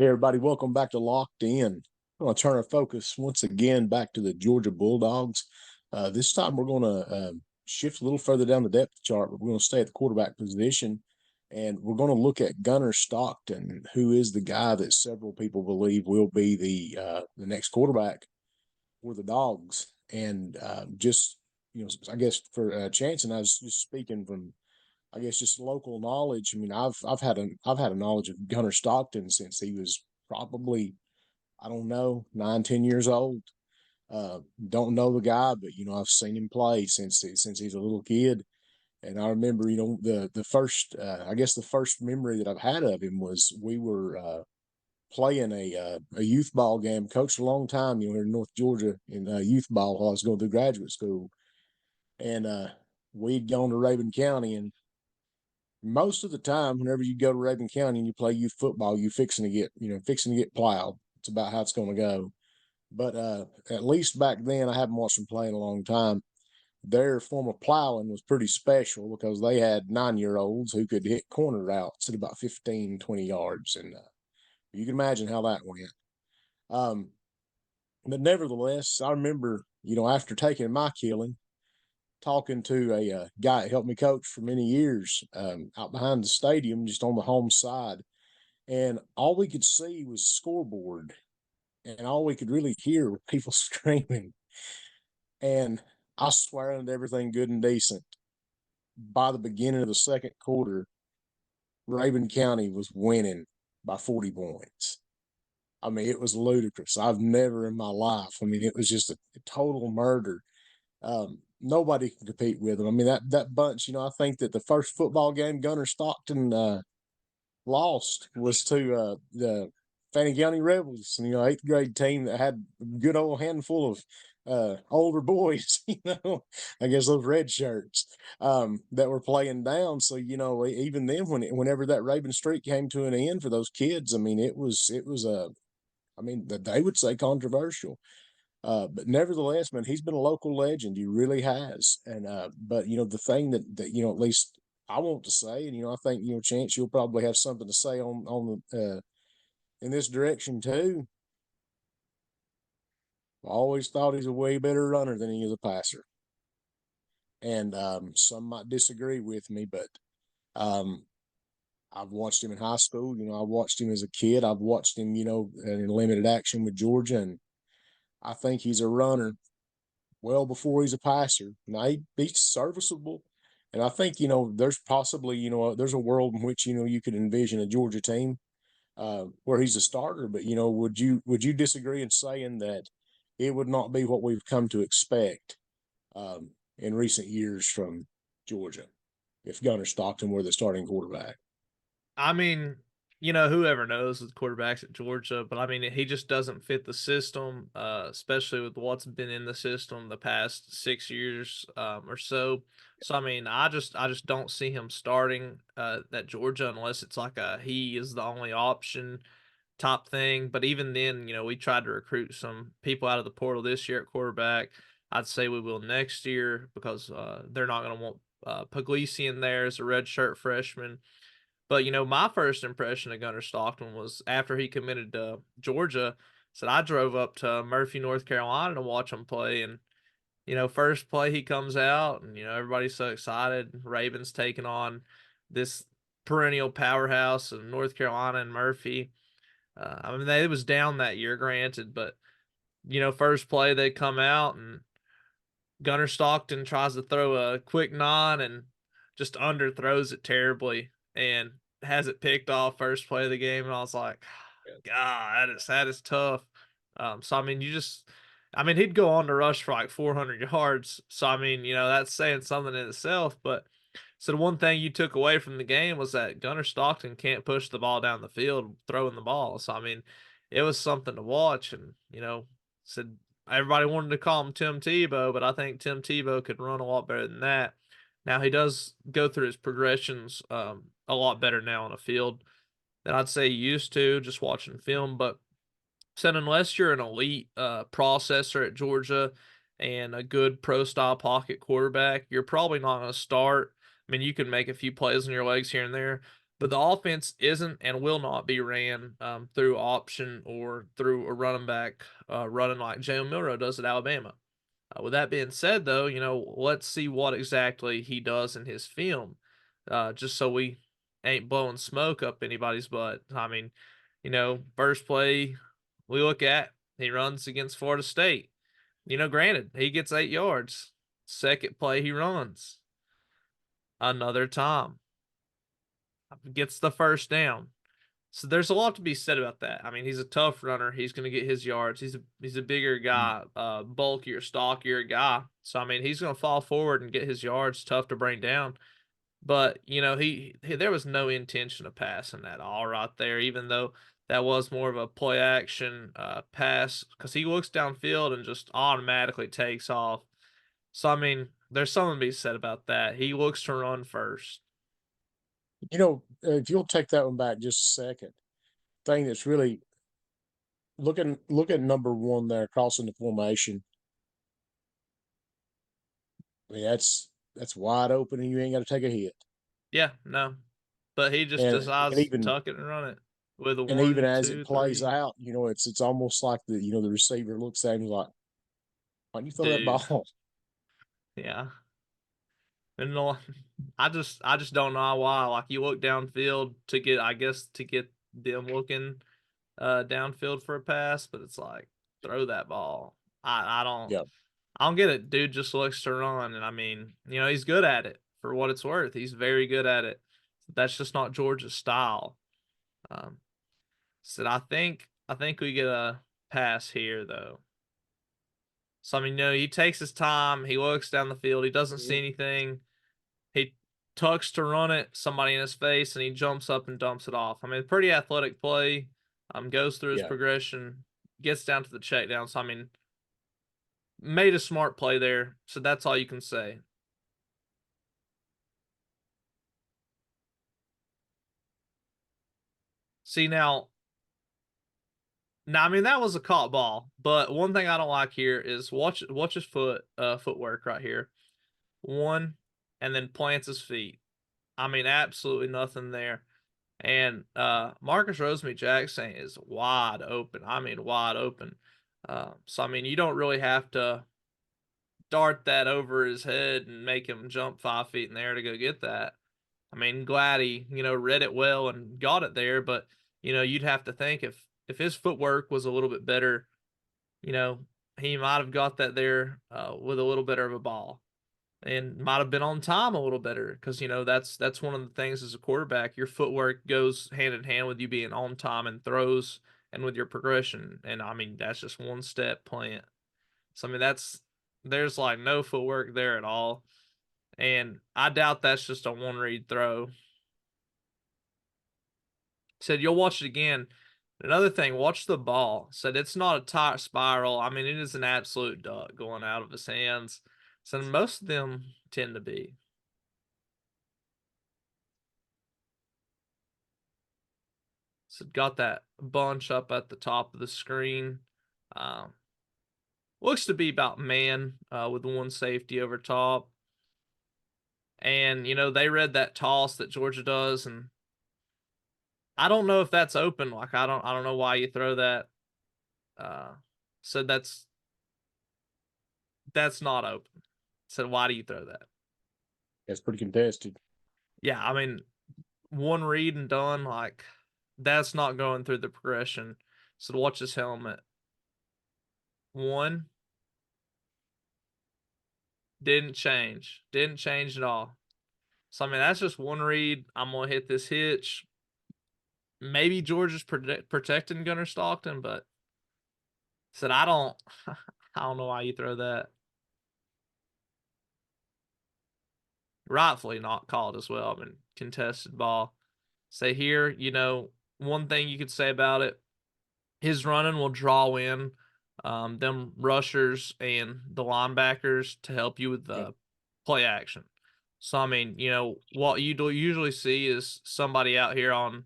Hey, everybody, welcome back to Locked In. I'm going to turn our focus once again back to the Georgia Bulldogs. This time we're going to shift a little further down the depth chart, but we're going to stay at the quarterback position. And we're going to look at Gunner Stockton, who is the guy that several people believe will be the next quarterback for the Dogs. And I guess for Chance, and I was just speaking from I guess just local knowledge. I mean, I've had a knowledge of Gunner Stockton since he was probably, I don't know, 9, 10 years old. Don't know the guy, but I've seen him play since he's a little kid. And I remember, the first I guess the first memory that I've had of him was we were playing a youth ball game. Coached a long time, here in North Georgia in youth ball while I was going through graduate school, and we'd gone to Raven County. And most of the time, whenever you go to Raven County and you play youth football, you fixing to get plowed. It's about how it's going to go. But at least back then, I haven't watched them play in a long time. Their form of plowing was pretty special because they had 9-year-olds who could hit corner routes at about 15, 20 yards. And you can imagine how that went. But nevertheless, I remember, after taking my killing, talking to a guy that helped me coach for many years out behind the stadium, just on the home side. And all we could see was scoreboard, and all we could really hear were people screaming. And I swear on everything good and decent, by the beginning of the second quarter, Raven County was winning by 40 points. I mean, it was ludicrous. I've never in my life, it was just a total murder. Nobody can compete with them. I mean, that bunch, I think that the first football game Gunner Stockton lost was to the Fannin County Rebels, 8th grade team that had a good old handful of older boys, I guess those red shirts that were playing down. So, even then, whenever that Raven streak came to an end for those kids, it was they would say controversial. But nevertheless, man, he's been a local legend. He really has. And but the thing that at least I want to say, and I think Chance, you'll probably have something to say on the in this direction too. I always thought he's a way better runner than he is a passer. And some might disagree with me, but I've watched him in high school. I watched him as a kid. I've watched him, in limited action with Georgia, and I think he's a runner well before he's a passer. Now, he's serviceable. And I think, there's possibly, there's a world in which, you could envision a Georgia team where he's a starter. But, would you disagree in saying that it would not be what we've come to expect in recent years from Georgia if Gunner Stockton were the starting quarterback? I mean, whoever knows with quarterbacks at Georgia, but he just doesn't fit the system, especially with what's been in the system the past 6 years or so. So I just don't see him starting at Georgia unless it's like he is the only option top thing. But even then, we tried to recruit some people out of the portal this year at quarterback. I'd say we will next year because they're not going to want Puglisi in there as a redshirt freshman. But my first impression of Gunner Stockton was after he committed to Georgia. Said I drove up to Murphy, North Carolina to watch him play, and first play he comes out, and everybody's so excited. Ravens taking on this perennial powerhouse of North Carolina and Murphy. They was down that year, granted, but first play they come out and Gunner Stockton tries to throw a quick nine and just underthrows it terribly and has it picked off first play of the game. And I was like, God, that is tough. He'd go on to rush for like 400 yards. So, that's saying something in itself. But so the one thing you took away from the game was that Gunner Stockton can't push the ball down the field throwing the ball. So, it was something to watch. And, said everybody wanted to call him Tim Tebow, but I think Tim Tebow could run a lot better than that. Now he does go through his progressions a lot better now on the field than I'd say he used to just watching film. But said unless you're an elite processor at Georgia and a good pro style pocket quarterback, you're probably not going to start. You can make a few plays on your legs here and there, But the offense isn't and will not be ran through option or through a running back running like Jalen Milroe does at Alabama. With that being said, though, let's see what exactly he does in his film, just so we ain't blowing smoke up anybody's butt. I mean, first play we look at, he runs against Florida State. Granted, he gets 8 yards. Second play, he runs another time, gets the first down. So there's a lot to be said about that. I mean, he's a tough runner. He's going to get his yards. He's a bigger guy, bulkier, stockier guy. So I mean, he's going to fall forward and get his yards. Tough to bring down. But he there was no intention of passing that all right there. Even though that was more of a play action pass, because he looks downfield and just automatically takes off. So I mean, there's something to be said about that. He looks to run first. If you'll take that one back just a second, thing that's really look at number one there crossing the formation. I mean, that's wide open, and you ain't got to take a hit. Yeah, no. But he just And and decides to even tuck it and run it with a and even one, as it two, plays three. out, it's almost like the receiver looks at him like, "Why don't you throw that Dude. ball?" Yeah. And no, I just don't know why. Like you look downfield to get, I guess, to get them looking downfield for a pass, but it's like throw that ball. I don't Yeah, I don't get it. Dude just looks to run, and I mean, he's good at it for what it's worth. He's very good at it. That's just not Georgia's style. Um, so I think we get a pass here though. So I mean, he takes his time. He looks down the field. He doesn't see mhm, anything. He tucks to run it, somebody in his face, and he jumps up and dumps it off. I mean, pretty athletic play. Goes through his yeah. progression, gets down to the check down. So I mean, made a smart play there. So that's all you can say. See now, I mean that was a caught ball, but one thing I don't like here is watch his footwork right here. One, and then plants his feet. I mean, absolutely nothing there. And Marcus Rosemary Jackson is wide open. I mean, wide open. So I mean, you don't really have to dart that over his head and make him jump 5 feet in the air to go get that. I mean, glad he read it well and got it there, but you'd have to think if his footwork was a little bit better, you know, he might have got that there with a little better of a ball and might have been on time a little better because that's one of the things as a quarterback. Your footwork goes hand in hand with you being on time and throws and with your progression. And I mean, that's just one step plant. So I mean, there's like no footwork there at all, and I doubt that's just a one read throw. Said you'll watch it again. Another thing, watch the ball. Said it's not a tight spiral. I mean, it is an absolute duck going out of his hands. So most of them tend to be. So got that bunch up at the top of the screen. Um, Looks to be about man with one safety over top. And they read that toss that Georgia does, and I don't know if that's open. Like I don't know why you throw that. Uh, so that's not open. So why do you throw that? That's pretty contested. Yeah, I mean one read and done. Like that's not going through the progression. So watch this helmet. One didn't change at all. So I mean that's just one read. I'm gonna hit this hitch. Maybe Georgia's protecting Gunner Stockton, but said I don't I don't know why you throw that. Rightfully not called as well. I mean, contested ball. Say here, one thing you could say about it, his running will draw in them rushers and the linebackers to help you with Yeah, the play action. So I mean, what you do usually see is somebody out here on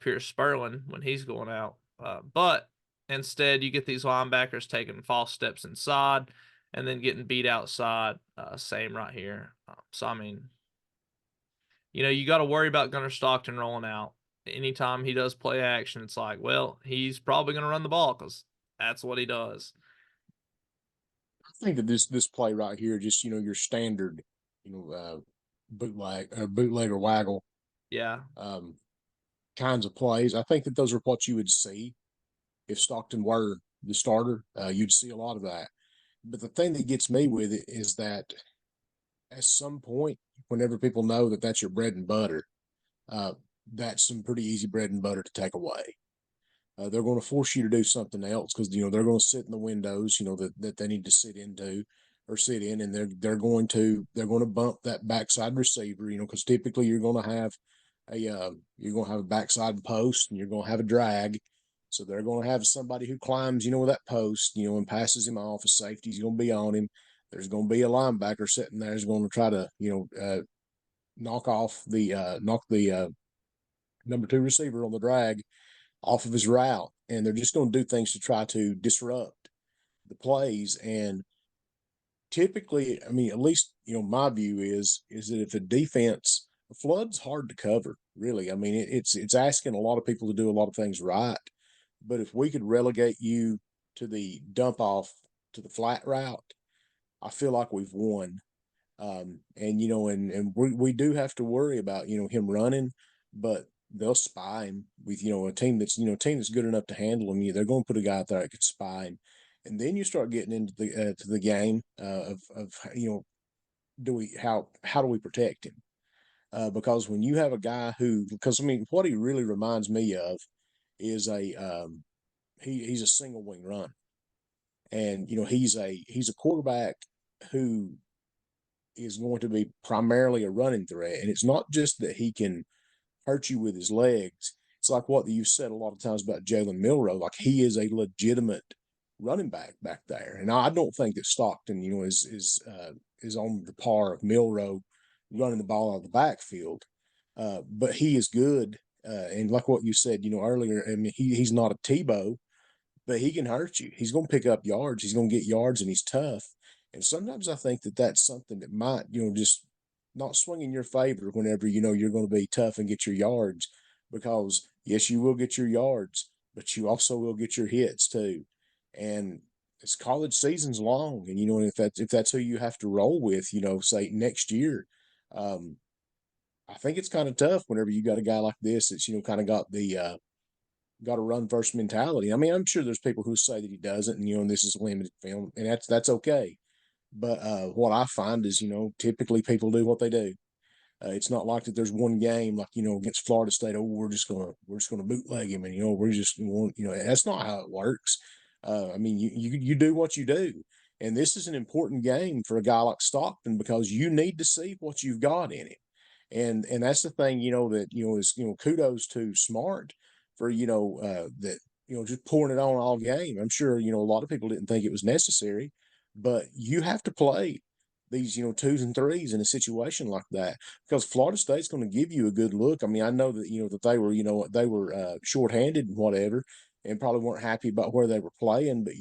Pierce Sperling when he's going out, but instead you get these linebackers taking false steps inside and then getting beat outside. Same right here. So I mean, you got to worry about Gunner Stockton rolling out. Anytime he does play action, it's like, well, he's probably going to run the ball because that's what he does. I think that this play right here, just your standard, bootleg or waggle Yeah. um, kinds of plays. I think that those are what you would see if Stockton were the starter. You'd see a lot of that. But the thing that gets me with it is that at some point, whenever people know that that's your bread and butter, uh, that's some pretty easy bread and butter to take away. They're going to force you to do something else because they're going to sit in the windows that they need to sit into or sit in, and they're going to bump that backside receiver because typically you're going to have a backside post and you're going to have a drag. So they're going to have somebody who climbs, with that post, and passes him off. A safety's going to be on him. There's going to be a linebacker sitting there who's going to try to, knock the number two receiver on the drag off of his route. And they're just going to do things to try to disrupt the plays. And typically, I mean, at least, my view is that if a defense, the flood's hard to cover, really. I mean, it's asking a lot of people to do a lot of things right. But if we could relegate you to the dump off to the flat route, I feel like we've won. And we do have to worry about him running, but they'll spy him with a team that's good enough to handle him. They're going to put a guy out there that could spy him, and then you start getting into the to the game of how do we protect him? Because when you have a guy because I mean what he really reminds me of is he's a single wing run, and he's a quarterback who is going to be primarily a running threat. And it's not just that he can hurt you with his legs. It's like what you've said a lot of times about Jalen Milroe. Like he is a legitimate running back there. And I don't think that Stockton, is on the par of Milroe running the ball out of the backfield. But he is good. And like what you said, earlier, I mean, he's not a Tebow, but he can hurt you. He's going to pick up yards. He's going to get yards, and he's tough. And sometimes I think that that's something that might, just not swing in your favor whenever you're going to be tough and get your yards, because yes, you will get your yards, but you also will get your hits too. And it's college season's long, and if that's who you have to roll with, say next year, I think it's kind of tough whenever you got a guy like this that's kind of got a run first mentality. I mean, I'm sure there's people who say that he doesn't, and this is limited film, and that's okay. But what I find is, typically people do what they do. It's not like that. There's one game like against Florida State. Oh, we're just gonna bootleg him, and we're just going. That's not how it works. I mean, you do what you do, and this is an important game for a guy like Stockton because you need to see what you've got in him, and that's the thing. That is kudos to Smart for that just pouring it on all game. I'm sure a lot of people didn't think it was necessary, but you have to play these twos and threes in a situation like that because Florida State's going to give you a good look. I mean, I know that that they were shorthanded and whatever, and probably weren't happy about where they were playing, but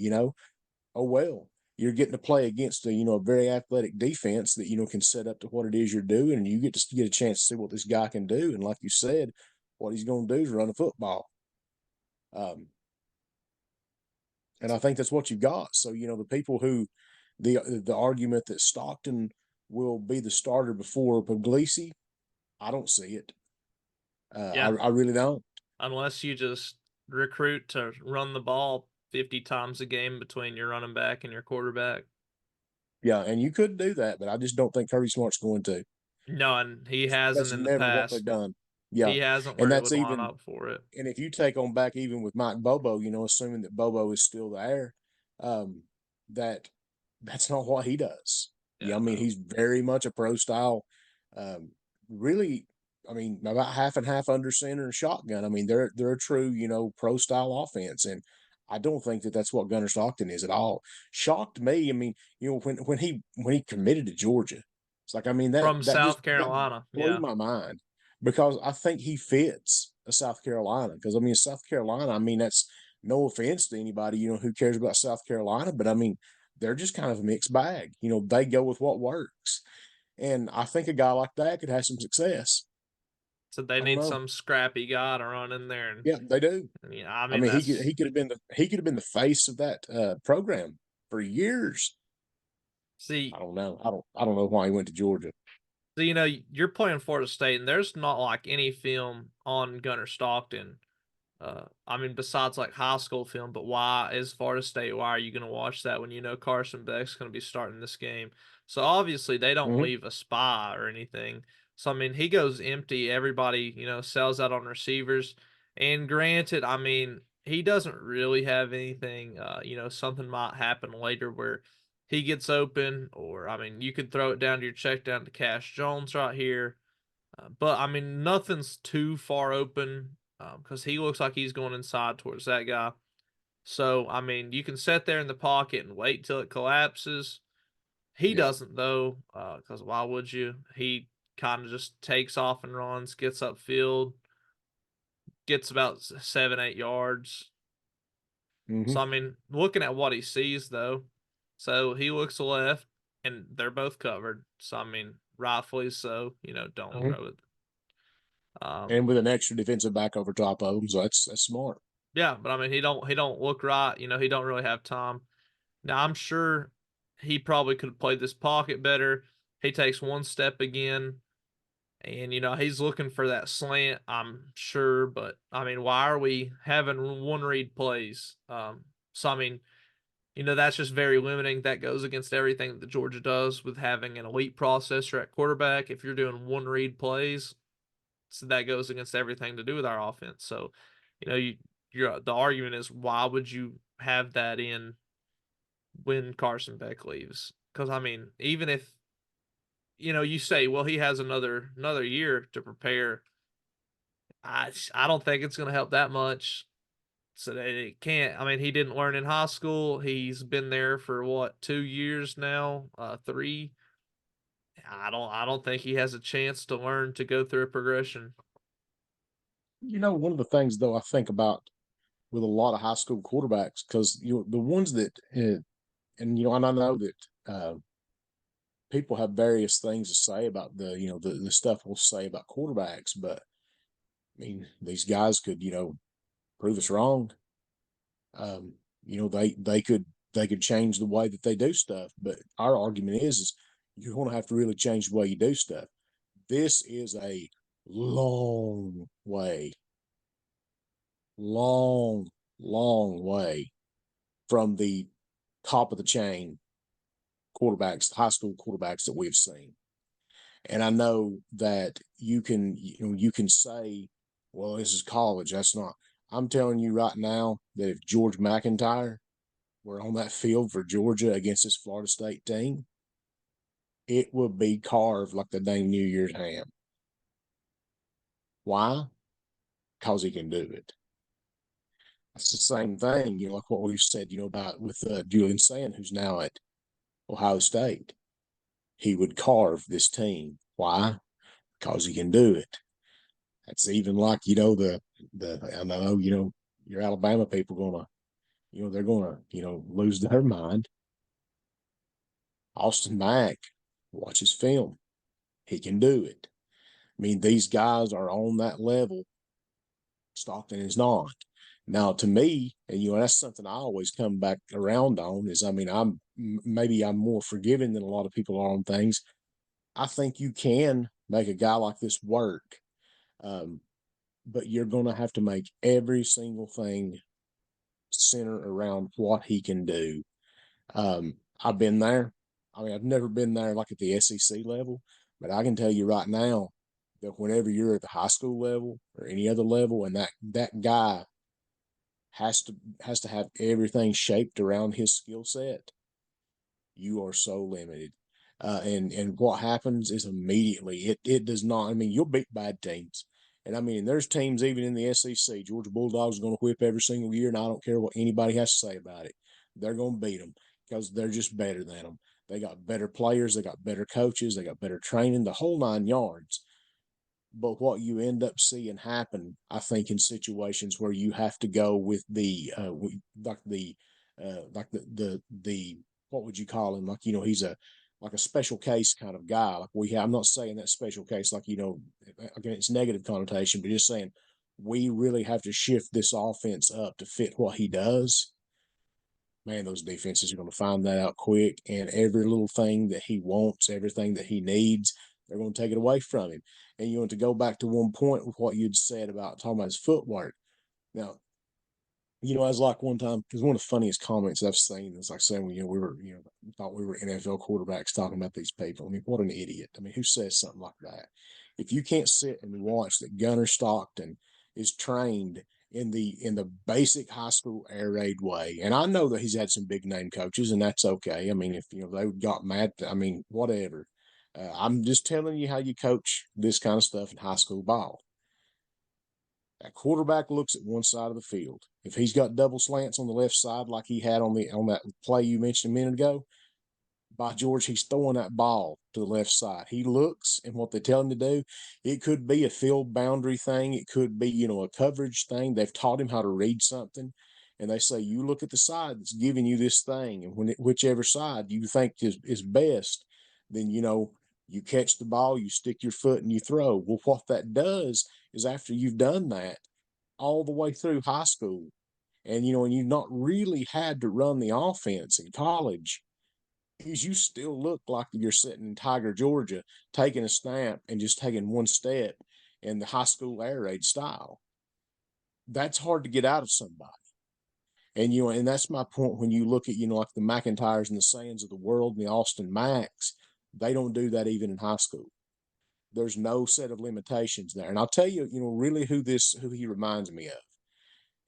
oh well. You're getting to play against a very athletic defense that can set up to what it is you're doing, and you get to get a chance to see what this guy can do. And like you said, what he's going to do is run a football. Um, and I think that's what you've got. So the people who the argument that Stockton will be the starter before Puglisi, I don't see it. Yeah. I really don't. Unless you just recruit to run the ball 50 times a game between your running back and your quarterback. Yeah, and you could do that, but I just don't think Kirby Smart's going to. No, and he hasn't That's in the never what they've past. done. Yeah, He hasn't and where it that's would line even. up for it. And if you take on back even with Mike Bobo, assuming that Bobo is still there, um, that that's not what he does. Yeah, Yeah, I mean no. he's very much a pro style. Really, I mean about half and half under center and shotgun. I mean they're a true pro style offense, and I don't think that that's what Gunner Stockton is at all. Shocked me. I mean when he committed to Georgia, it's like I mean From that just South that Carolina. blew Yeah. my mind because I think he fits a South Carolina. Because I mean, South Carolina, I mean, that's no offense to anybody, who cares about South Carolina, but I mean, they're just kind of a mixed bag. They go with what works. And I think a guy like that could have some success. So they I don't need know. some scrappy guy to run in there, Yeah, they do. and yeah, I I mean mean, that's he could have been the face of that program for years. see. I don't know why he went to Georgia. So, you're playing Florida State, and there's not like any film on Gunner Stockton. I mean, besides like high school film, but why is Florida State? Why are you going to watch that when you know Carson Beck's going to be starting this game? So obviously they don't Hmm. leave a spy or anything. So I mean, he goes empty. Everybody, sells out on receivers. And granted, I mean, he doesn't really have anything. Something might happen later where he gets open, or I mean, you could throw it down to your check down to Cash Jones right here. But I mean, nothing's too far open because he looks like he's going inside towards that guy. So I mean, you can sit there in the pocket and wait till it collapses. He Yeah. doesn't though, because why would you? He kind of just takes off and runs, gets upfield, gets about 7, 8 yards. So Hmm. I mean, looking at what he sees though, so he looks left, and they're both covered. So I mean, rightfully so. Don't Hmm. throw it. Um, And with an extra defensive back over top of him, so that's smart. Yeah, but I mean, he don't look right. He don't really have time. Now I'm sure he probably could have played this pocket better. He takes one step again, and he's looking for that slant. I'm sure, but I mean, why are we having one read plays? So I mean, that's just very limiting. That goes against everything that Georgia does with having an elite processor at quarterback. If you're doing one read plays, so that goes against everything to do with our offense. So, the argument is why would you have that in when Carson Beck leaves? Because I mean, even if you say, well, he has another year to prepare. I don't think it's going to help that much. So that it can't. I mean, he didn't learn in high school. He's been there for what 2 years now, 3. I don't think he has a chance to learn to go through a progression. One of the things though I think about with a lot of high school quarterbacks, because the ones that and and I know that people have various things to say about the stuff we'll say about quarterbacks, but I mean these guys could prove us wrong. Um, they could change the way that they do stuff, but our argument is you're going to have to really change the way you do stuff. This is a long way, long, long way from the top of the chain quarterbacks, high school quarterbacks that we've seen. And I know that you can say, well, this is college. That's not. I'm telling you right now that if George McIntyre were on that field for Georgia against this Florida State team, it would be carved like the dang New Year's ham. Why? Because he can do it. It's the same thing, like what we've said, about with Julian Sand, who's now at Ohio State. He would carve this team. Why? Because he can do it. That's even like I know your Alabama people gonna they're gonna lose their mind. Austin Mack, watch his film. He can do it. I mean, these guys are on that level. Stockton is not. Now, to me, and that's something I always come back around on is, I mean, maybe I'm more forgiving than a lot of people are on things. I think you can make a guy like this work, um, but you're going to have to make every single thing center around what he can do. I've been there. I mean, I've never been there like at the SEC level, but I can tell you right now that whenever you're at the high school level or any other level, and that guy has to have everything shaped around his skill set, you are so limited. And what happens is immediately it does not. I mean, you'll beat bad teams. And I mean, there's teams even in the SEC. Georgia Bulldogs are going to whip every single year, and I don't care what anybody has to say about it. They're going to beat them because they're just better than them. They got better players, they got better coaches, they got better training, the whole 9 yards. But what you end up seeing happen, I think, in situations where you have to go with the like the what would you call him? Like he's a like a special case kind of guy. Like we have, I'm not saying that special case, like, again, it's negative connotation, but just saying we really have to shift this offense up to fit what he does. Man, those defenses are going to find that out quick. And every little thing that he wants, everything that he needs, they're going to take it away from him. And you want to go back to one point with what you'd said about talking about his footwork. Now, I was like one time, because one of the funniest comments I've seen is like saying, we were, thought we were NFL quarterbacks talking about these people. I mean, what an idiot. I mean, who says something like that? If you can't sit and watch that Gunner Stockton is trained in the basic high school air raid way, and I know that he's had some big name coaches, and that's okay. I mean, if they got mad, I mean, whatever. I'm just telling you how you coach this kind of stuff in high school ball. That quarterback looks at one side of the field. If he's got double slants on the left side, like he had on that play you mentioned a minute ago, by George, he's throwing that ball to the left side. He looks, and what they tell him to do, it could be a field boundary thing. It could be, a coverage thing. They've taught him how to read something, and they say, you look at the side that's giving you this thing, and whichever side you think is best, then, you catch the ball, you stick your foot, and you throw. Well, what that does is after you've done that all the way through high school, and, and you've not really had to run the offense in college, is you still look like you're sitting in Tiger, Georgia, taking a snap and just taking one step in the high school air raid style. That's hard to get out of somebody. And, and that's my point when you look at, like the McIntyres and the Sands of the world and the Austin Macks, they don't do that even in high school. There's no set of limitations there. And I'll tell you, really who he reminds me of.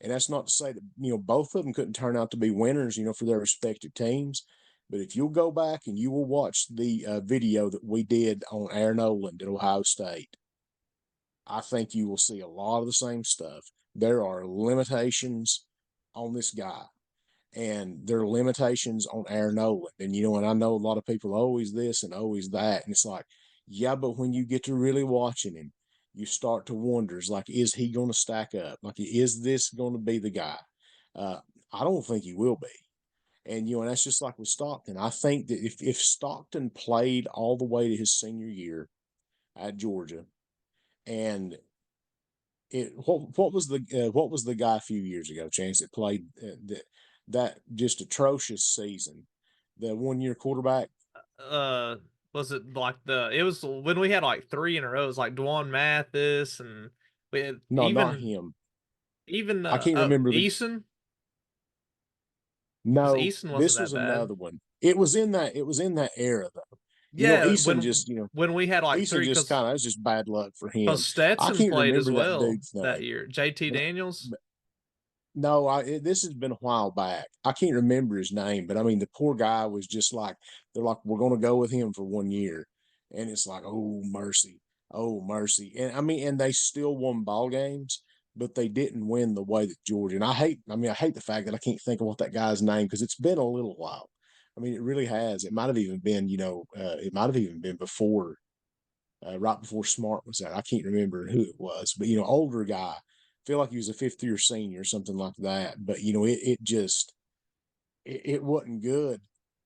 And that's not to say that, both of them couldn't turn out to be winners, for their respective teams. But if you'll go back and you will watch the video that we did on Aaron Noland at Ohio State, I think you will see a lot of the same stuff. There are limitations on this guy, and there are limitations on Aaron Noland. And, and I know a lot of people always this and always that. And it's like, yeah, but when you get to really watching him, you start to wonder, is like, is he going to stack up? Like, is this going to be the guy? I don't think he will be. And, and that's just like with Stockton. I think that if Stockton played all the way to his senior year at Georgia, and what was the guy a few years ago, Chance, that played that just atrocious season, the 1 year quarterback? Uh, was it like it was when we had like three in a row? It was like Dwan Mathis and we had No, not him. even I can't remember the. Eason. Because No, Eason wasn't this that was bad. another one. It was in that era though. Yeah, Eason just, when we had like Eason three, just kind of, that's just bad luck for because him. I Stetson can't played as remember that well dude's that name. year. JT But Daniels. no, this has been a while back. I can't remember his name, but I mean, the poor guy was just like, they're like, we're going to go with him for 1 year. And it's like, oh, mercy. Oh, mercy. And I mean, and they still won ball games, but they didn't win the way that Georgia. And I hate the fact that I can't think of what that guy's name, because it's been a little while. I mean, it really has. It might have even been, it might have even been before, right before Smart was out. I can't remember who it was, but, older guy. Feel like he was a fifth year senior or something like that. But, it wasn't good.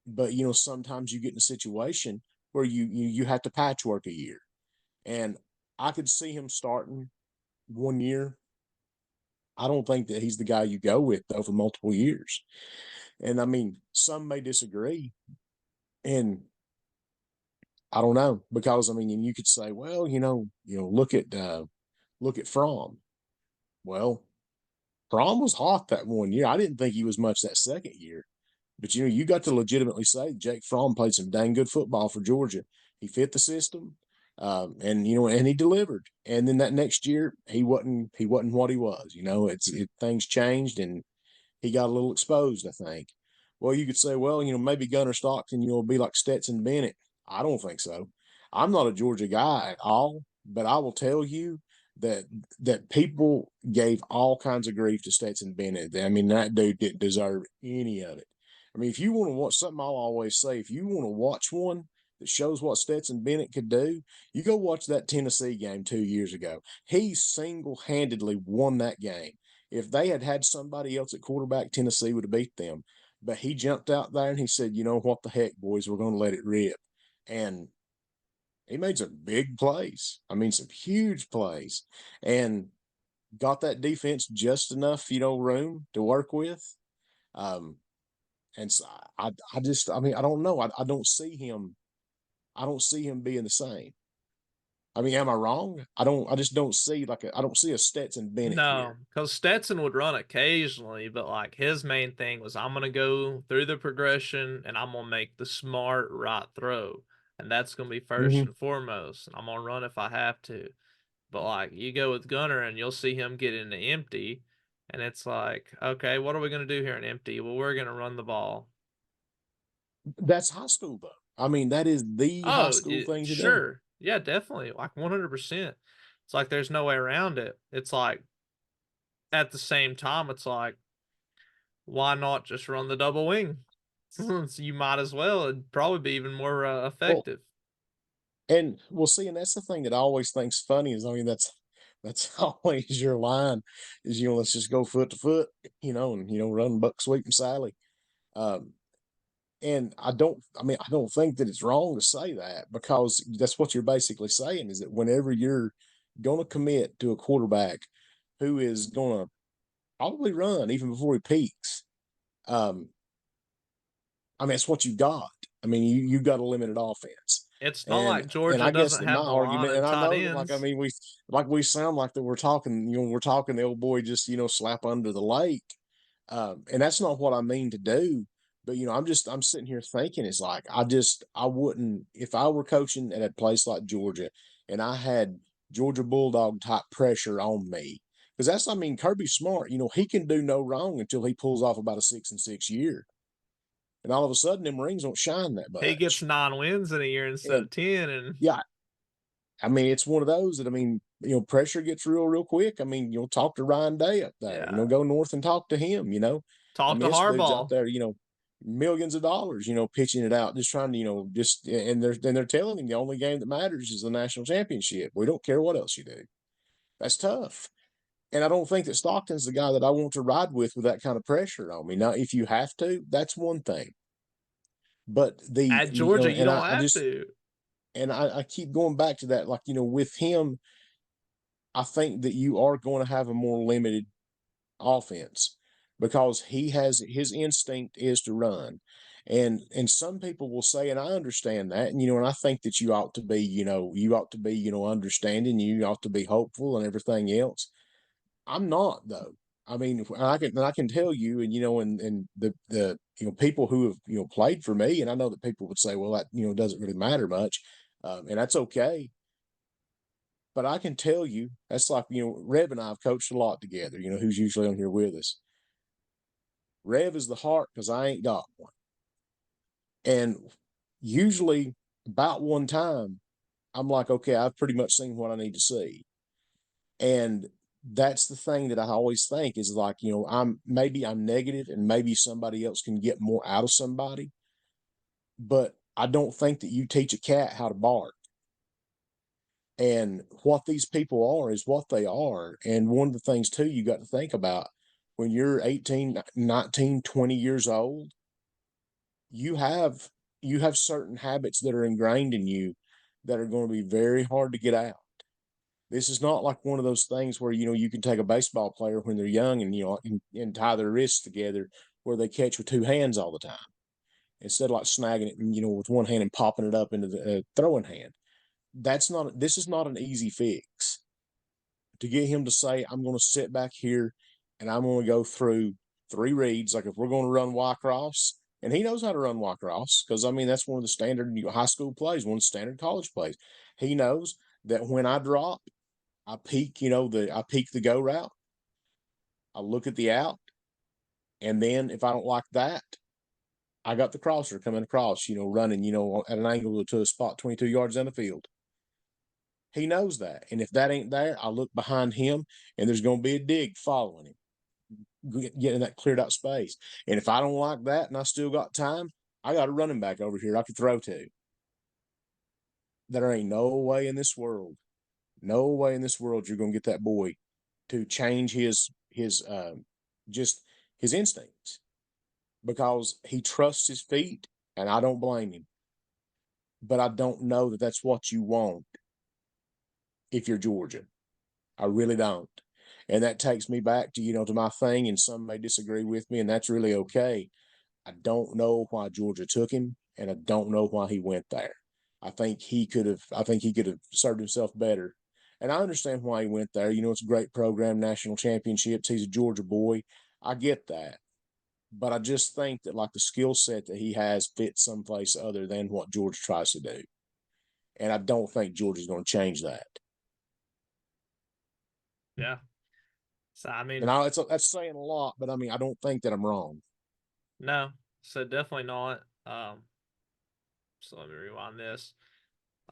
But, sometimes you get in a situation where you have to patchwork a year. And I could see him starting 1 year. I don't think that he's the guy you go with, though, for multiple years. And I mean, some may disagree. And I don't know, because I mean, and you could say, well, look at Fromm. Well, Fromm was hot that 1 year. I didn't think he was much that second year. But you got to legitimately say Jake Fromm played some dang good football for Georgia. He fit the system, and he delivered. And then that next year, he wasn't what he was. Things changed, and he got a little exposed, I think. Well, you could say, well, maybe Gunner Stockton, will be like Stetson Bennett. I don't think so. I'm not a Georgia guy at all, but I will tell you that people gave all kinds of grief to Stetson Bennett. I mean, that dude didn't deserve any of it. I mean, if you want to watch something, I'll always say, if you want to watch one that shows what Stetson Bennett could do, you go watch that Tennessee game 2 years ago. He single-handedly won that game. If they had had somebody else at quarterback, Tennessee would have beat them. But he jumped out there and he said, you know what the heck, boys, we're going to let it rip. and he made some big plays. I mean, some huge plays, and got that defense just enough, room to work with. Um, and so I just, I mean, I don't know. I don't see him. I don't see him being the same. I mean, am I wrong? I just don't see I don't see a Stetson Bennett No, here. because Stetson would run occasionally, but like his main thing was I'm gonna go through the progression and I'm gonna make the smart right throw. And that's gonna be first Hmm. and foremost. And I'm gonna run if I have to. But like you go with Gunner and you'll see him get into empty, and it's like, okay, what are we gonna do here in empty? Well, we're gonna run the ball. That's high school, though. I mean, that is the high Oh, school thing to do. sure. Yeah, definitely. Like 100%. It's like there's no way around it. It's like at the same time, it's like, why not just run the double wing? So you might as well. It'd probably be even more Well, effective. and we'll see, and that's the thing that I always think's funny is, I mean, that's always your line is, let's just go foot to foot, and run buck sweep and Sally. Um, and I mean, I don't think that it's wrong to say that, because that's what you're basically saying is that whenever you're going to commit to a quarterback who is going to probably run even before he peaks, um, I mean, it's what you got. I mean, you've got a limited offense. It's not And like and Georgia I guess doesn't that my have the line argument, of and I tight know that, I ends. mean, we sound like that we're talking, we're talking the old boy just, slap under the lake. And that's not what I mean to do. But I'm sitting here thinking, it's like I wouldn't, if I were coaching at a place like Georgia and I had Georgia Bulldog type pressure on me. Because that's, I mean, Kirby Smart, he can do no wrong until he pulls off about a 6-6 year. And all of a sudden them rings don't shine that He gets much. 9 wins in a year instead And of 10. And yeah, I mean, it's one of those that, I mean, pressure gets real quick. I mean, you'll talk to Ryan Day up there, yeah, go north and talk to him. I talk mean, to this dude's out Harbaugh. there, millions of dollars, pitching it out, just trying to, and they're telling him the only game that matters is the national championship. We don't care what else you do. That's tough. And I don't think that Stockton's the guy that I want to ride with that kind of pressure on me. Now, if you have to, that's one thing. But At Georgia, you and don't I have just, to. and I keep going back to that, like, with him, I think that you are going to have a more limited offense because he has his instinct is to run. And some people will say, and I understand that, and I think that you ought to be, understanding, you ought to be hopeful and everything else. I'm not though. I mean, I can tell you, and the people who have played for me, and I know that people would say, well, that doesn't really matter much, and that's okay. But I can tell you, that's like, Rev and I have coached a lot together, who's usually on here with us. Rev is the heart because I ain't got one. And usually about one time, I'm like, okay, I've pretty much seen what I need to see. And that's the thing that I always think is like, I'm negative and maybe somebody else can get more out of somebody, but I don't think that you teach a cat how to bark. And what these people are is what they are. And one of the things too you got to think about when you're 18, 19, 20 years old, you have certain habits that are ingrained in you that are going to be very hard to get out. This is not like one of those things where you can take a baseball player when they're young and and tie their wrists together where they catch with two hands all the time instead of like snagging it with one hand and popping it up into the throwing hand. This is not an easy fix to get him to say, I'm going to sit back here and I'm going to go through three reads. Like if we're going to run Y cross, and he knows how to run Y cross because I mean that's one of the standard high school plays, one of the standard college plays. He knows that when I drop, I peek, I peek the go route. I look at the out, and then if I don't like that, I got the crosser coming across, running, at an angle to a spot 22 yards down the field. He knows that. And if that ain't there, I look behind him and there's going to be a dig following him, getting that cleared out space. And if I don't like that and I still got time, I got a running back over here I could throw to. There ain't no way in this world, no way in this world you're going to get that boy to change his just his instincts because he trusts his feet, and I don't blame him. but I don't know that that's what you want if you're Georgia. I really don't. And that takes me back to, to my thing, and some may disagree with me, and that's really okay. I don't know why Georgia took him, and I don't know why he went there. I think he could have served himself better. And I understand why he went there. It's a great program, national championships. He's a Georgia boy. I get that. But I just think that like the skill set that he has fits someplace other than what Georgia tries to do. And I don't think Georgia's going to change that. Yeah. So I And mean, that's saying a lot, but I mean, I don't think that I'm wrong. no. So definitely not. So let me rewind this.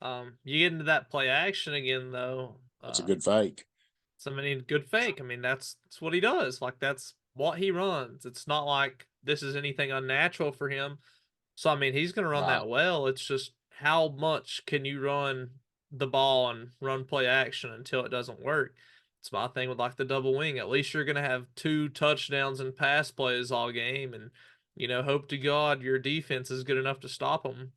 You get into that play action again though. That's a good fake. So I mean, good fake. I mean, that's what he does. Like that's what he runs. It's not like this is anything unnatural for him. So I mean, he's going to run Right. that well. It's just how much can you run the ball and run play action until it doesn't work. It's my thing with like the double wing. At least you're going to have 2 touchdowns and pass plays all game, and hope to God your defense is good enough to stop them.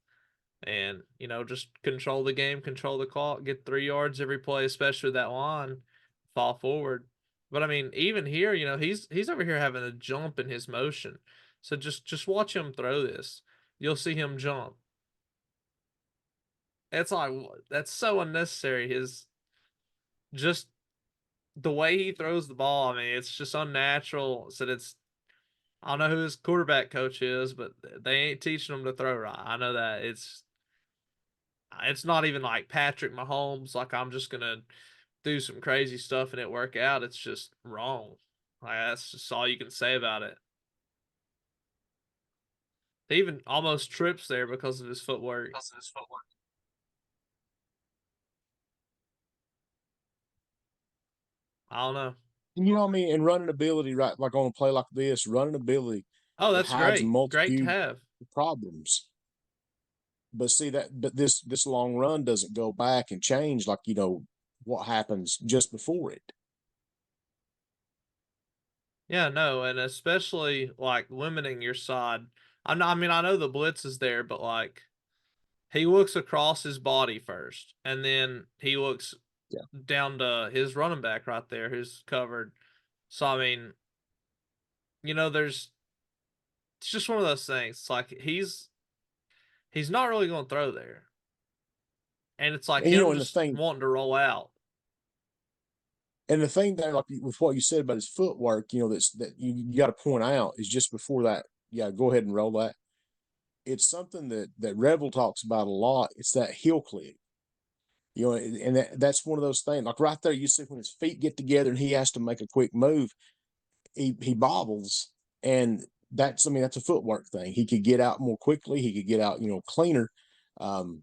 And just control the game, control the clock, get 3 yards every play, especially that line, fall forward. But I mean, even here, he's over here having a jump in his motion. So just watch him throw this. You'll see him jump. It's like that's so unnecessary. His just the way he throws the ball. I mean, it's just unnatural. So it's I don't know who his quarterback coach is, but they ain't teaching him to throw right. I know that it's not even like Patrick Mahomes. Like I'm just gonna do some crazy stuff and it work out. It's just wrong. Like that's just all you can say about it. He even almost trips there because of his footwork. I don't know. And you know what I mean? And running ability, right? Like on a play like this, running ability, Oh, it that's hides a great. Great to multitude have. of problems. But see but this long run doesn't go back and change like, what happens just before it. Yeah, no, and especially like limiting your side. I mean, I know the blitz is there, but like he looks across his body first, and then he looks Yeah. down to his running back right there who's covered. So I mean, there's it's just one of those things. It's like he's not really going to throw there, and it's like And him and the just thing wanting to roll out. there, like with what you said about his footwork, that you got to point out is just before that. Yeah, go ahead and roll that. It's something that Revel talks about a lot. It's that heel click. And that's one of those things. Like right there, you see when his feet get together and he has to make a quick move, he bobbles, and that's a footwork thing. He could get out more quickly. He could get out, cleaner. Um,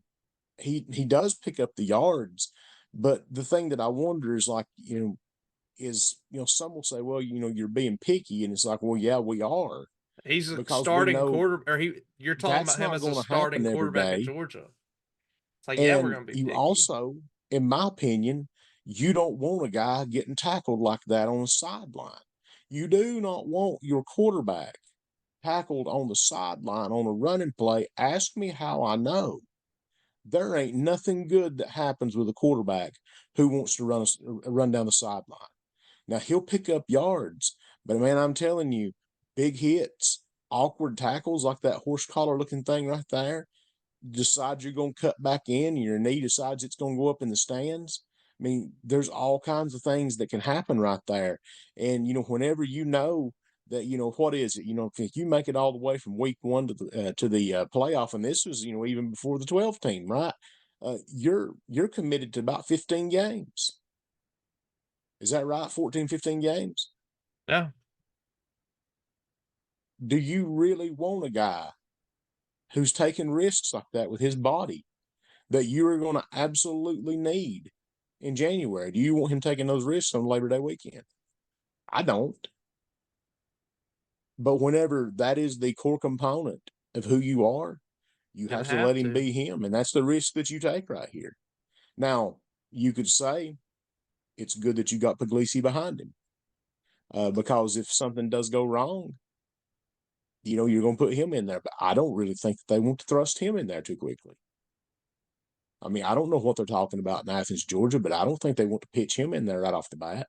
he does pick up the yards, but the thing that I wonder is like, some will say, well, you're being picky, and it's like, well, yeah, we are, He's a because we starting know quarter, or you're talking that's about him not as a going to starting happen every quarterback at day. Georgia. It's like, yeah, we're And going to be you picky. also, in my opinion, you don't want a guy getting tackled like that on the sideline. You do not want your quarterback tackled on the sideline on a running play. Ask me how I know. There ain't nothing good that happens with a quarterback who wants to run down the sideline. Now he'll pick up yards, but man, I'm telling you, big hits, awkward tackles like that horse collar looking thing right there, decides you're going to cut back in, and your knee decides it's going to go up in the stands. I mean, there's all kinds of things that can happen right there. And, whenever that, what is it? If you make it all the way from week one to the playoff, and this was, even before the 12 team, right? You're committed to about 15 games. Is that right? 14, 15 games. Yeah. Do you really want a guy who's taking risks like that with his body that you are going to absolutely need in January? Do you want him taking those risks on Labor Day weekend? I don't. But whenever that is the core component of who you are, you Gonna have to let have him to. be him. And that's the risk that you take right here. Now, you could say it's good that you got Puglisi behind him, because if something does go wrong, you're going to put him in there. But I don't really think that they want to thrust him in there too quickly. I mean, I don't know what they're talking about in Athens, Georgia, but I don't think they want to pitch him in there right off the bat.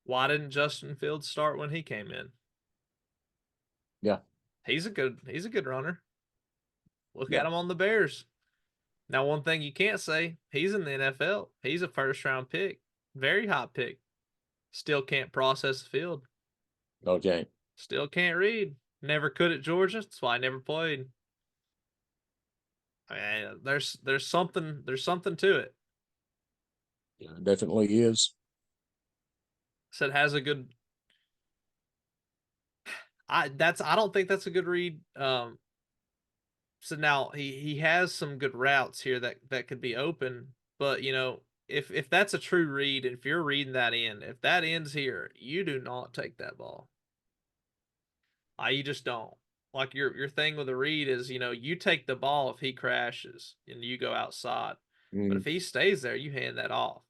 Why didn't Justin Fields start when he came in? Yeah, He's a good runner. Look yeah. at him on the Bears. Now, one thing you can't say, he's in the NFL. He's a first round pick, very hot pick. Still can't process the field. Okay. Still can't read. Never could at Georgia. That's why I never played. I mean, there's something to it. Yeah, it definitely is. Said has a good. I don't think that's a good read. So now he has some good routes here that could be open, but if that's a true read, and if you're reading that in, if that ends here, you do not take that ball. You just don't. Like your thing with a read is, you take the ball if he crashes and you go outside. But Mm, if he stays there, you hand that off.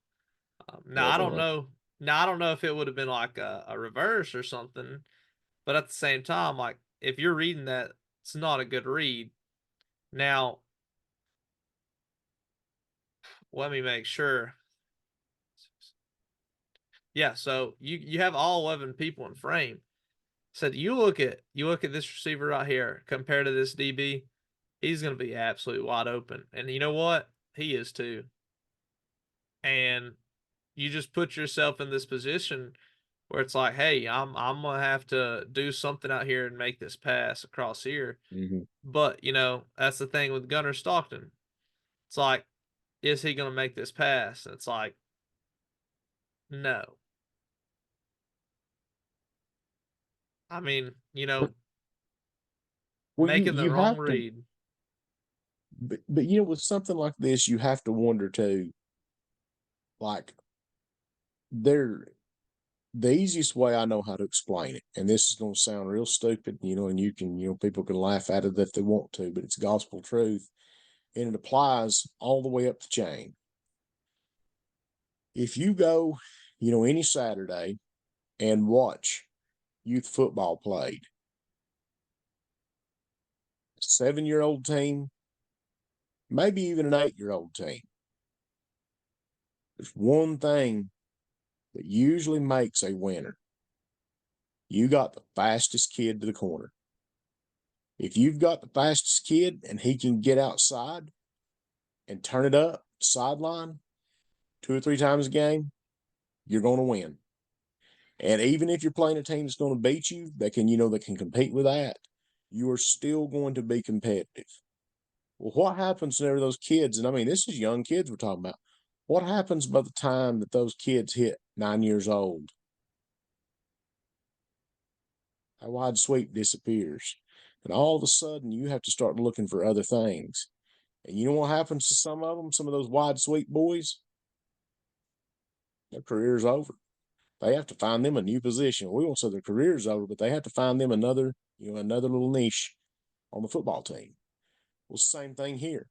Now I don't definitely. know. Now I don't know if it would have been like a reverse or something, but at the same time, like if you're reading that, it's not a good read. Now, let me make sure. Yeah, so you have all 11 people in frame. Said you look at this receiver right here compared to this DB, he's going to be absolutely wide open. And you know what? He is too. And you just put yourself in this position where it's like, hey, I'm gonna have to do something out here and make this pass across here. Hmm. But that's the thing with Gunner Stockton. It's like, is he gonna make this pass? And it's like, no. I mean, Well, making the you wrong have to, read. but with something like this, you have to wonder too. Like, there, the easiest way I know how to explain it, and this is going to sound real stupid, and you can, people can laugh at it if they want to, but it's gospel truth, and it applies all the way up the chain. If you go, any Saturday and watch youth football played, 7-year-old team, maybe even an 8-year-old team, there's one thing that usually makes a winner. You got the fastest kid to the corner. If you've got the fastest kid and he can get outside and turn it up sideline 2 or 3 times a game, you're going to win. And even if you're playing a team that's going to beat you, that can compete with that, you are still going to be competitive. Well, what happens whenever those kids, and I mean, this is young kids we're talking about, what happens by the time that those kids hit 9 years old? That wide sweep disappears. And all of a sudden, you have to start looking for other things. And you know what happens to some of them, some of those wide sweep boys? Their career's over. They have to find them a new position. We won't say their career's over, but they have to find them another little niche on the football team. Well, same thing here.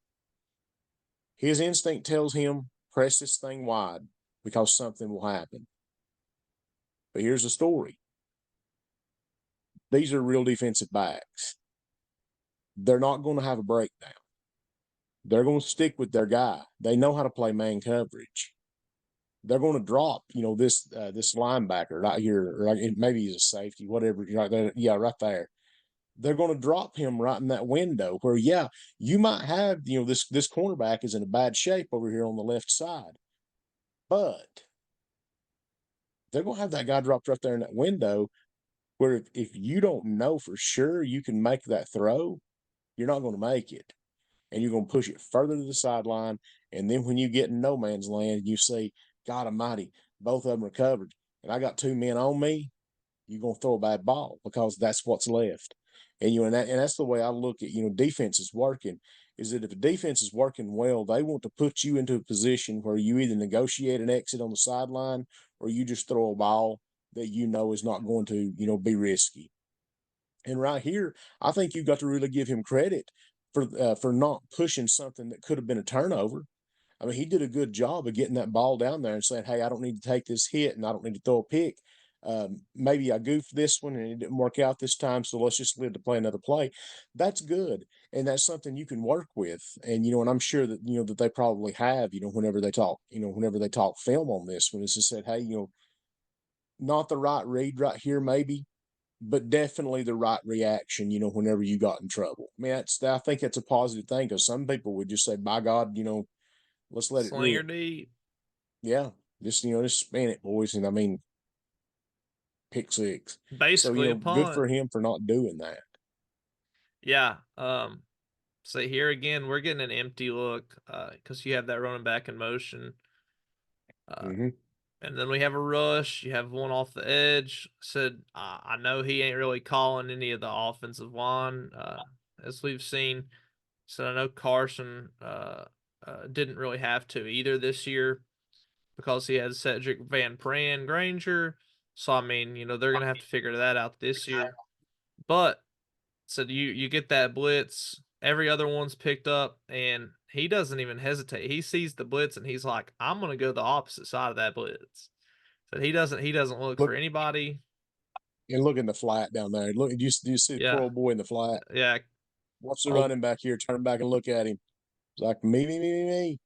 His instinct tells him, press this thing wide because something will happen. But here's the story. These are real defensive backs. They're not going to have a breakdown. They're going to stick with their guy. They know how to play man coverage. They're going to drop, this linebacker right here, or maybe he's a safety, whatever. Right there, yeah, right there. They're going to drop him right in that window where, yeah, you might have, this cornerback is in a bad shape over here on the left side, but they're going to have that guy dropped right there in that window where if you don't know for sure you can make that throw, you're not going to make it. And you're going to push it further to the sideline. And then when you get in no man's land, you see, God Almighty, both of them are covered. And I got 2 men on me, you're going to throw a bad ball because that's what's left. And that's the way I look at, defense is working, is that if a defense is working well, they want to put you into a position where you either negotiate an exit on the sideline or you just throw a ball that is not going to, be risky. And right here, I think you've got to really give him credit for not pushing something that could have been a turnover. I mean, he did a good job of getting that ball down there and saying, "Hey, I don't need to take this hit, and I don't need to throw a pick. Maybe I goofed this one and it didn't work out this time, so let's just live to play another play. That's good, and that's something you can work with. And and I'm sure that that they probably have. Whenever they talk, whenever they talk film on this, when it's just said, hey, not the right read right here, maybe, but definitely the right reaction. Whenever you got in trouble. I mean, I think it's a positive thing because some people would just say, by God, let's let it Slinger rip. D, Yeah, just spin it, boys. And I mean, pick six. So, basically a good punt. for him for not doing that. Yeah. So here again, we're getting an empty look because you have that running back in motion. Hmm. And then we have a rush. You have one off the edge. Said, I know he ain't really calling any of the offensive line, as we've seen. So I know Carson didn't really have to either this year because he has Cedric Van Pran Granger. So I mean, they're gonna have to figure that out this year. But so you get that blitz. Every other one's picked up, and he doesn't even hesitate. He sees the blitz, and he's like, "I'm gonna go the opposite side of that blitz." So he doesn't look Look for anybody. and look in the flat down there. Look, do you see the poor Yeah, old boy in the flat? yeah. What's the Oh, running back here? Turn back and look at him. It's like me,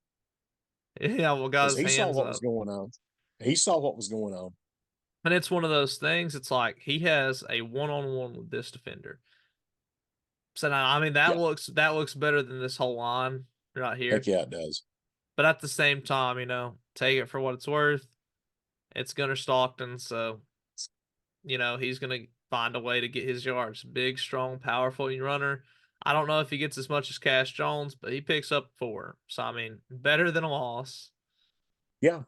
yeah. Well, got because his he saw hands what was up, going on. He saw what was going on. and it's one of those things. It's like he has a one-on-one with this defender. So now, I mean, Yeah, that looks better than this whole line right heck here. yeah, it does. But at the same time, take it for what it's worth. It's Gunner Stockton, so he's gonna find a way to get his yards. Big, strong, powerful runner. I don't know if he gets as much as Cash Jones, but he picks up 4. So I mean, better than a loss. Yeah,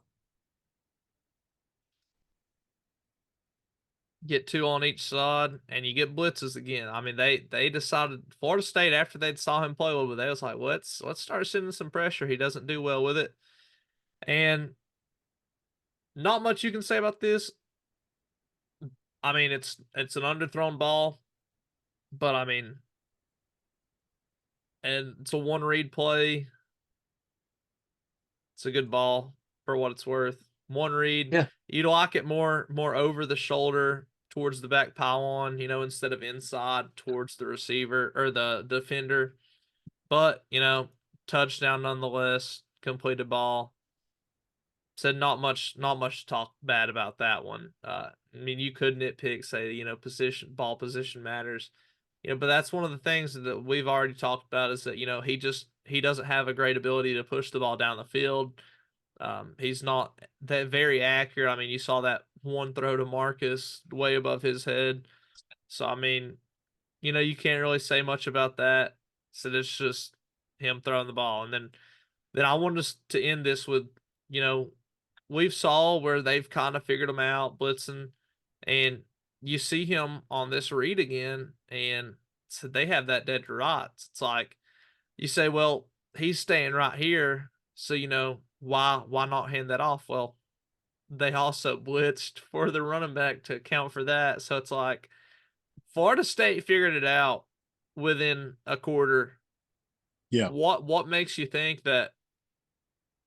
Get 2 on each side, and you get blitzes again. I mean, they decided Florida State after they saw him play a little bit, they was like, let's start sending some pressure. He doesn't do well with it, and not much you can say about this. I mean, it's an underthrown ball, but I mean, and it's a one read play. It's a good ball for what it's worth. One read. yeah, You'd like it more over the shoulder towards the back pylon, instead of inside towards the receiver or the defender. But, touchdown nonetheless, completed ball. Said not much to talk bad about that one. I mean, you could nitpick, say, ball position matters. But that's one of the things that we've already talked about is that, he doesn't have a great ability to push the ball down the field. He's not that very accurate. I mean, you saw that one throw to Marcus way above his head. So I mean, you can't really say much about that. So it's just him throwing the ball. And then I wanted us to end this with, you know, we've saw where they've kind of figured him out, blitzing, and you see him on this read again, and so they have that dead to rights. It's like you say, well, he's staying right here, so why not hand that off? Well, they also blitzed for the running back to account for that. So it's like Florida State figured it out within a quarter. yeah, What makes you think that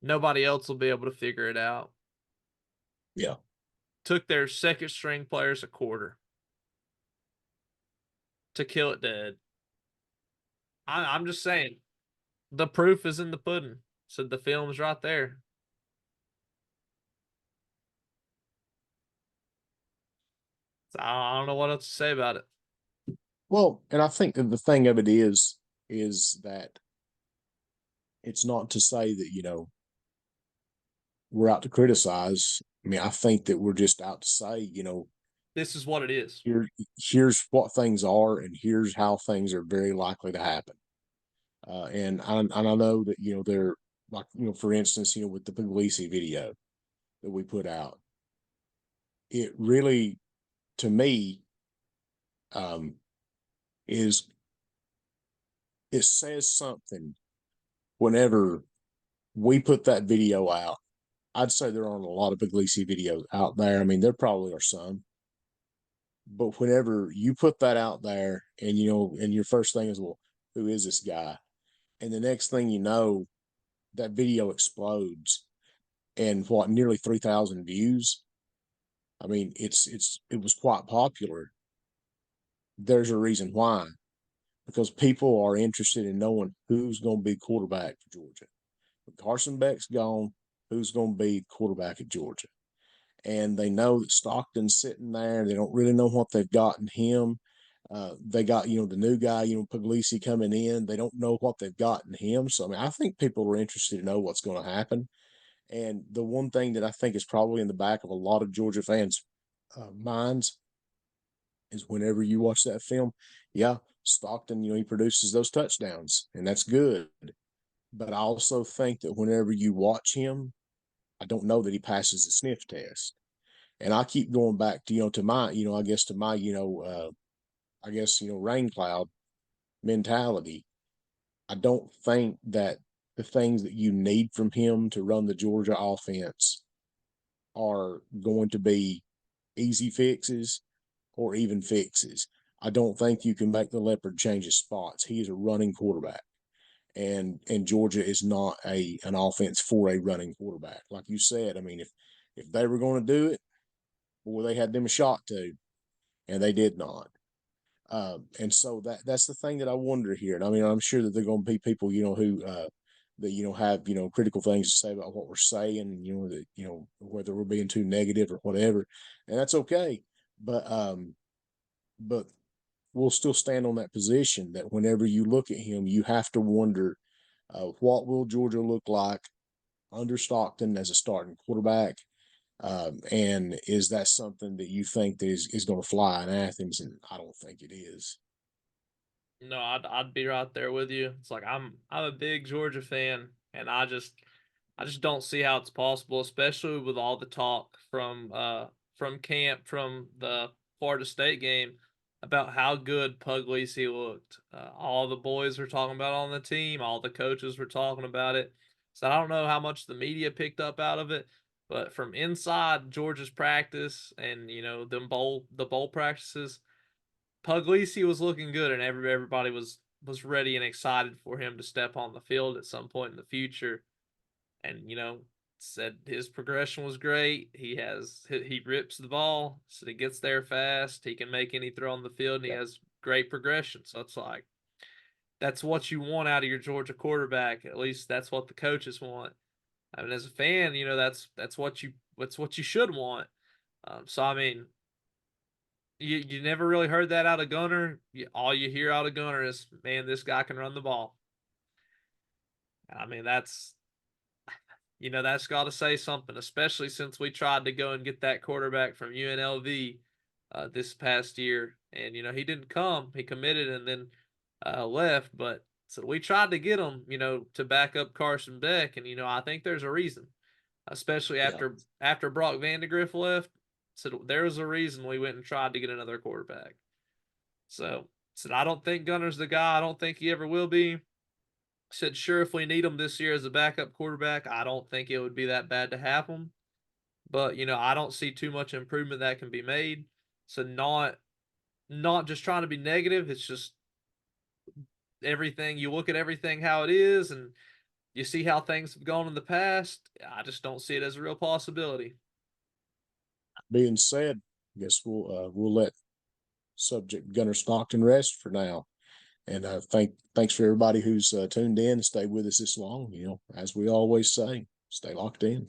nobody else will be able to figure it out? yeah, Took their second string players a quarter to kill it dead. I'm just saying, the proof is in the pudding. So the film's right there. So I don't know what else to say about it. Well, and I think that the thing of it is that it's not to say that we're out to criticize. I mean, I think that we're just out to say, This is what it is. here here's what things are, and here's how things are very likely to happen. And I know that they're like for instance with the Puglisi video that we put out, it really to me um, is it says something whenever we put that video out. I'd say there aren't a lot of Puglisi videos out there. I mean, there probably are some, but whenever you put that out there, and and your first thing is, well, who is this guy? And the next thing you know, that video explodes and what, nearly 3,000 views. I mean, it was quite popular. There's a reason why, because people are interested in knowing who's going to be quarterback for Georgia. When Carson Beck's gone, who's going to be quarterback at Georgia? And they know that Stockton's sitting there. They don't really know what they've got in him. They got, the new guy, Puglisi coming in. They don't know what they've got in him. So, I mean, I think people are interested to know what's going to happen. And the one thing that I think is probably in the back of a lot of Georgia fans' minds is whenever you watch that film, yeah, Stockton, he produces those touchdowns, and that's good. But I also think that whenever you watch him, I don't know that he passes the sniff test. And I keep going back to, to my, I guess to my, rain cloud mentality. I don't think that the things that you need from him to run the Georgia offense are going to be easy fixes or even fixes. I don't think you can make the leopard change his spots. He is a running quarterback. And Georgia is not an offense for a running quarterback. Like you said, I mean, if they were going to do it, boy, they had them a shot to, and they did not. And so that's the thing that I wonder here. And I mean, I'm sure that there are going to be people, who that have critical things to say about what we're saying, that whether we're being too negative or whatever, and that's okay. But we'll still stand on that position that whenever you look at him, you have to wonder what will Georgia look like under Stockton as a starting quarterback. And is that something that you think that is going to fly in Athens? And I don't think it is. No, I'd be right there with you. It's like I'm a big Georgia fan, and I just don't see how it's possible, especially with all the talk from camp from the Florida State game about how good Puglisi looked. All the boys were talking about it on the team, all the coaches were talking about it. So I don't know how much the media picked up out of it, but from inside Georgia's practice and the bowl practices, Puglisi was looking good, and everybody was ready and excited for him to step on the field at some point in the future. And said his progression was great. He rips the ball, so he gets there fast. He can make any throw on the field, and he Yeah. has great progression. So it's like that's what you want out of your Georgia quarterback. At least that's what the coaches want. I mean, as a fan, that's what you should want. So I mean, you never really heard that out of Gunner. All you hear out of Gunner is, man, this guy can run the ball. I mean, that's got to say something, especially since we tried to go and get that quarterback from UNLV this past year, and he didn't come. He committed and then left, but so we tried to get him, to back up Carson Beck, and I think there's a reason, especially Yeah. after Brock Vandegrift left. So there was a reason we went and tried to get another quarterback. So said I don't think Gunner's the guy. I don't think he ever will be. Said sure if we need him this year as a backup quarterback, I don't think it would be that bad to have him. But I don't see too much improvement that can be made. So not just trying to be negative. It's just everything. You look at everything how it is, and you see how things have gone in the past. I just don't see it as a real possibility. Being said, I guess we'll let subject Gunner Stockton rest for now. And thanks for everybody who's tuned in and stayed with us this long. As we always say, stay locked in.